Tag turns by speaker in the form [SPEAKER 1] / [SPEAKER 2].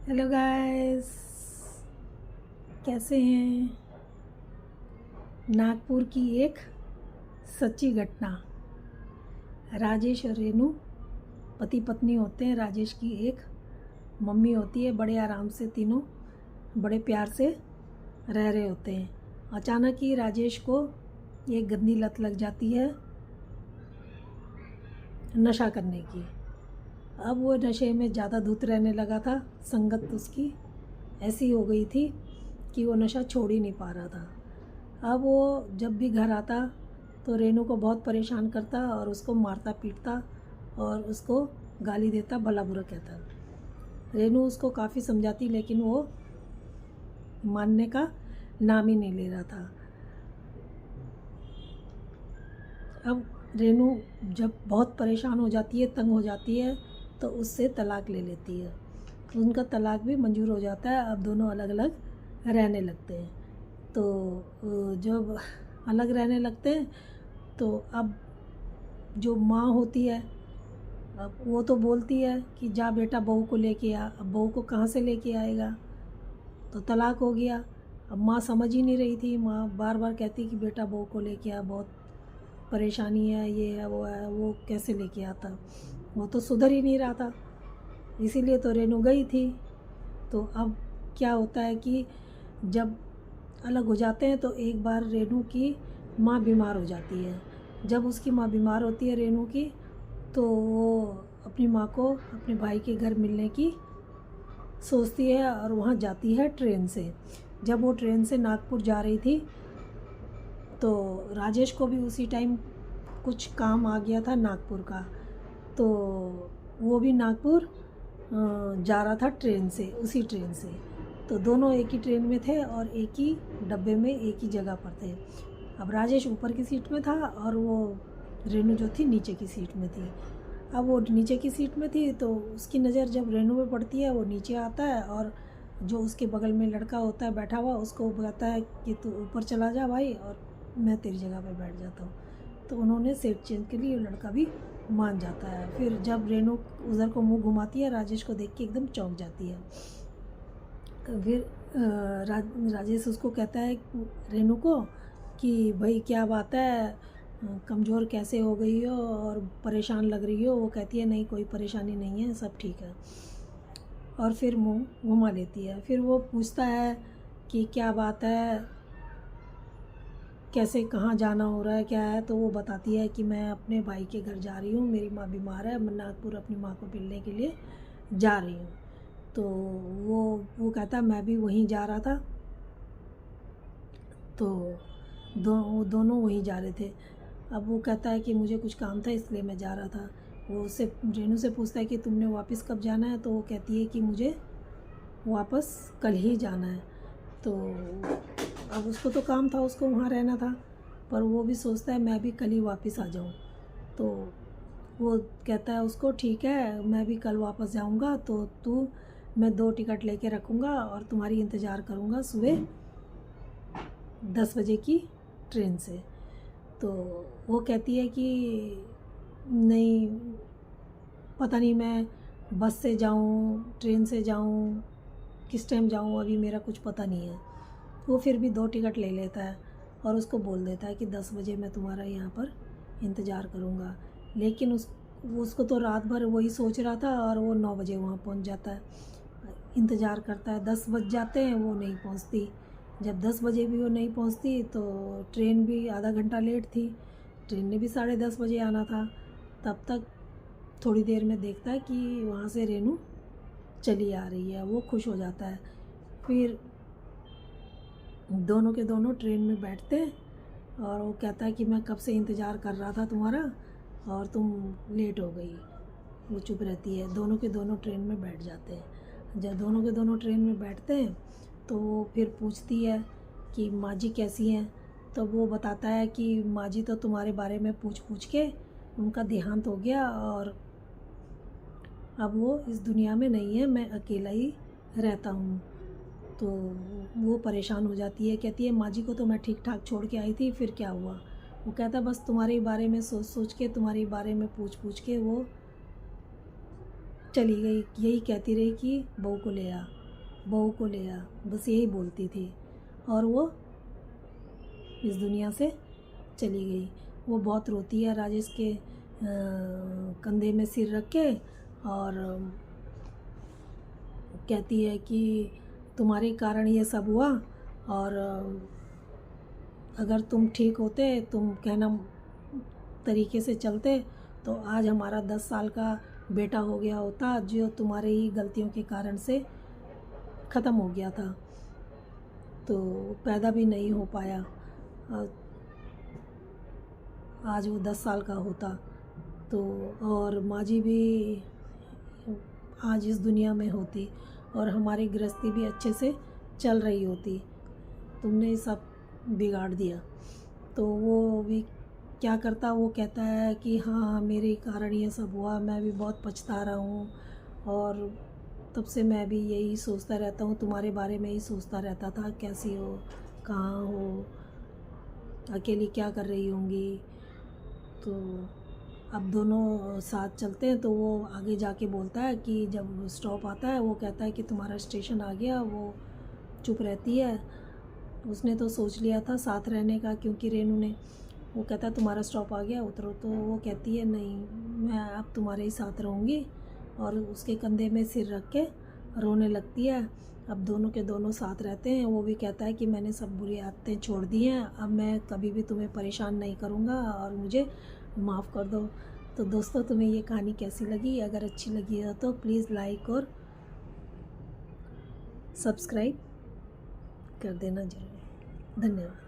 [SPEAKER 1] Hello guys, कैसे हैं। नागपुर की एक सच्ची घटना। राजेश और रेनू पति पत्नी होते हैं। राजेश की एक मम्मी होती है। बड़े आराम से तीनों बड़े प्यार से रह रहे होते हैं। अचानक ही राजेश को एक गंदी लत लग जाती है नशा करने की। अब वो नशे में ज़्यादा धुत रहने लगा था। संगत उसकी ऐसी हो गई थी कि वो नशा छोड़ ही नहीं पा रहा था। अब वो जब भी घर आता तो रेनू को बहुत परेशान करता और उसको मारता पीटता और उसको गाली देता, भला बुरा कहता। रेनू उसको काफ़ी समझाती लेकिन वो मानने का नाम ही नहीं ले रहा था। अब रेनू जब बहुत परेशान हो जाती है, तंग हो जाती है, तो उससे तलाक ले लेती है। उनका तलाक भी मंजूर हो जाता है। अब दोनों अलग अलग रहने लगते हैं। तो जब अलग रहने लगते हैं तो अब जो माँ होती है, अब वो तो बोलती है कि जा बेटा बहू को लेके आ। अब बहू को कहाँ से लेके आएगा, तो तलाक हो गया। अब माँ समझ ही नहीं रही थी। माँ बार बार कहती कि बेटा बहू को लेके आ, बहुत परेशानी है, ये है वो है। वो कैसे लेके आता, वो तो सुधर ही नहीं रहा था। इसीलिए तो रेनू गई थी। तो अब क्या होता है कि जब अलग हो जाते हैं तो एक बार रेनू की माँ बीमार हो जाती है। जब उसकी माँ बीमार होती है रेनू की, तो वो अपनी माँ को अपने भाई के घर मिलने की सोचती है और वहाँ जाती है ट्रेन से। जब वो ट्रेन से नागपुर जा रही थी तो राजेश को भी उसी टाइम कुछ काम आ गया था नागपुर का। तो वो भी नागपुर जा रहा था ट्रेन से, उसी ट्रेन से। तो दोनों एक ही ट्रेन में थे और एक ही डब्बे में एक ही जगह पर थे। अब राजेश ऊपर की सीट में था और वो रेनू जो थी नीचे की सीट में थी। अब वो नीचे की सीट में थी तो उसकी नज़र जब रेनू में पड़ती है, वो नीचे आता है और जो उसके बगल में लड़का होता है बैठा हुआ, उसको कहता है कि तू ऊपर चला जा भाई और मैं तेरी जगह पे बैठ जाता हूँ। तो उन्होंने सीट चेंज के लिए लड़का भी मान जाता है। फिर जब रेनू उधर को मुंह घुमाती है, राजेश को देख के एकदम चौंक जाती है। तो फिर राजेश उसको कहता है रेनू को कि भाई क्या बात है, कमज़ोर कैसे हो गई हो और परेशान लग रही हो। वो कहती है नहीं कोई परेशानी नहीं है, सब ठीक है। और फिर मुंह घुमा लेती है। फिर वो पूछता है कि क्या बात है, कैसे, कहाँ जाना हो रहा है, क्या है। तो वो बताती है कि मैं अपने भाई के घर जा रही हूँ, मेरी माँ बीमार है, मैं नागपुर अपनी माँ को मिलने के लिए जा रही हूँ। तो वो कहता है मैं भी वहीं जा रहा था। तो वो दोनों वहीं जा रहे थे। अब वो कहता है कि मुझे कुछ काम था इसलिए मैं जा रहा था। वो उससे रेनू से पूछता है कि तुमने वापस कब जाना है। तो वो कहती है कि मुझे वापस कल ही जाना है। तो अब उसको तो काम था, उसको वहाँ रहना था, पर वो भी सोचता है मैं भी कल ही वापस आ जाऊँ। तो वो कहता है उसको ठीक है मैं भी कल वापस जाऊँगा, तो मैं 2 टिकट लेके रखूँगा और तुम्हारी इंतज़ार करूँगा सुबह 10 बजे की ट्रेन से। तो वो कहती है कि नहीं, पता नहीं मैं बस से जाऊँ, ट्रेन से जाऊँ, किस टाइम जाऊँ, अभी मेरा कुछ पता नहीं है। वो फिर भी 2 टिकट ले लेता है और उसको बोल देता है कि 10 बजे मैं तुम्हारा यहाँ पर इंतज़ार करूँगा। लेकिन उसको तो रात भर वही सोच रहा था और वो 9 बजे वहाँ पहुँच जाता है। इंतज़ार करता है, 10 बज जाते हैं, वो नहीं पहुँचती। जब 10 बजे भी वो नहीं पहुँचती तो ट्रेन भी आधा घंटा लेट थी। ट्रेन ने भी 10:30 बजे आना था। तब तक थोड़ी देर में देखता है कि वहाँ से रेनू चली आ रही है। वो खुश हो जाता है। फिर दोनों के दोनों ट्रेन में बैठते हैं और वो कहता है कि मैं कब से इंतज़ार कर रहा था तुम्हारा और तुम लेट हो गई। वो चुप रहती है। दोनों के दोनों ट्रेन में बैठ जाते हैं। जब दोनों के दोनों ट्रेन में बैठते हैं तो वो फिर पूछती है कि माँ जी कैसी हैं। तो वो बताता है कि माँ जी तो तुम्हारे बारे में पूछ पूछ के उनका देहांत हो गया और अब वो इस दुनिया में नहीं है, मैं अकेला ही रहता हूँ। तो वो परेशान हो जाती है, कहती है माँ जी को तो मैं ठीक ठाक छोड़ के आई थी, फिर क्या हुआ। वो कहता है बस तुम्हारे बारे में सोच सोच के, तुम्हारे बारे में पूछ पूछ के वो चली गई, यही कहती रही कि बहू को ले आ, बहू को ले आ, बस यही बोलती थी और वो इस दुनिया से चली गई। वो बहुत रोती है, राजेश के कंधे में सिर रख के और कहती है कि तुम्हारे कारण ये सब हुआ और अगर तुम ठीक होते, तुम कहना तरीके से चलते तो आज हमारा 10 साल का बेटा हो गया होता, जो तुम्हारे ही गलतियों के कारण से ख़त्म हो गया था, तो पैदा भी नहीं हो पाया। आज वो 10 साल का होता तो, और माँ जी भी आज इस दुनिया में होती और हमारी गृहस्थी भी अच्छे से चल रही होती। तुमने सब बिगाड़ दिया। तो वो भी क्या करता, वो कहता है कि हाँ मेरे कारण ये सब हुआ, मैं भी बहुत पछता रहा हूँ और तब से मैं भी यही सोचता रहता हूँ, तुम्हारे बारे में ही सोचता रहता था, कैसी हो, कहाँ हो, अकेली क्या कर रही होंगी। तो अब दोनों साथ चलते हैं तो वो आगे जाके बोलता है कि जब स्टॉप आता है वो कहता है कि तुम्हारा स्टेशन आ गया। वो चुप रहती है, उसने तो सोच लिया था साथ रहने का क्योंकि रेनू ने, वो कहता है तुम्हारा स्टॉप आ गया उतरो, तो वो कहती है नहीं मैं अब तुम्हारे ही साथ रहूँगी और उसके कंधे में सिर रख के रोने लगती है। अब दोनों के दोनों साथ रहते हैं। वो भी कहता है कि मैंने सब बुरी आदतें छोड़ दी हैं, अब मैं कभी भी तुम्हें परेशान नहीं करूँगा और मुझे माफ़ कर दो। तो दोस्तों तुम्हें ये कहानी कैसी लगी? अगर अच्छी लगी हो तो प्लीज़ लाइक और सब्सक्राइब कर देना जरूर। धन्यवाद।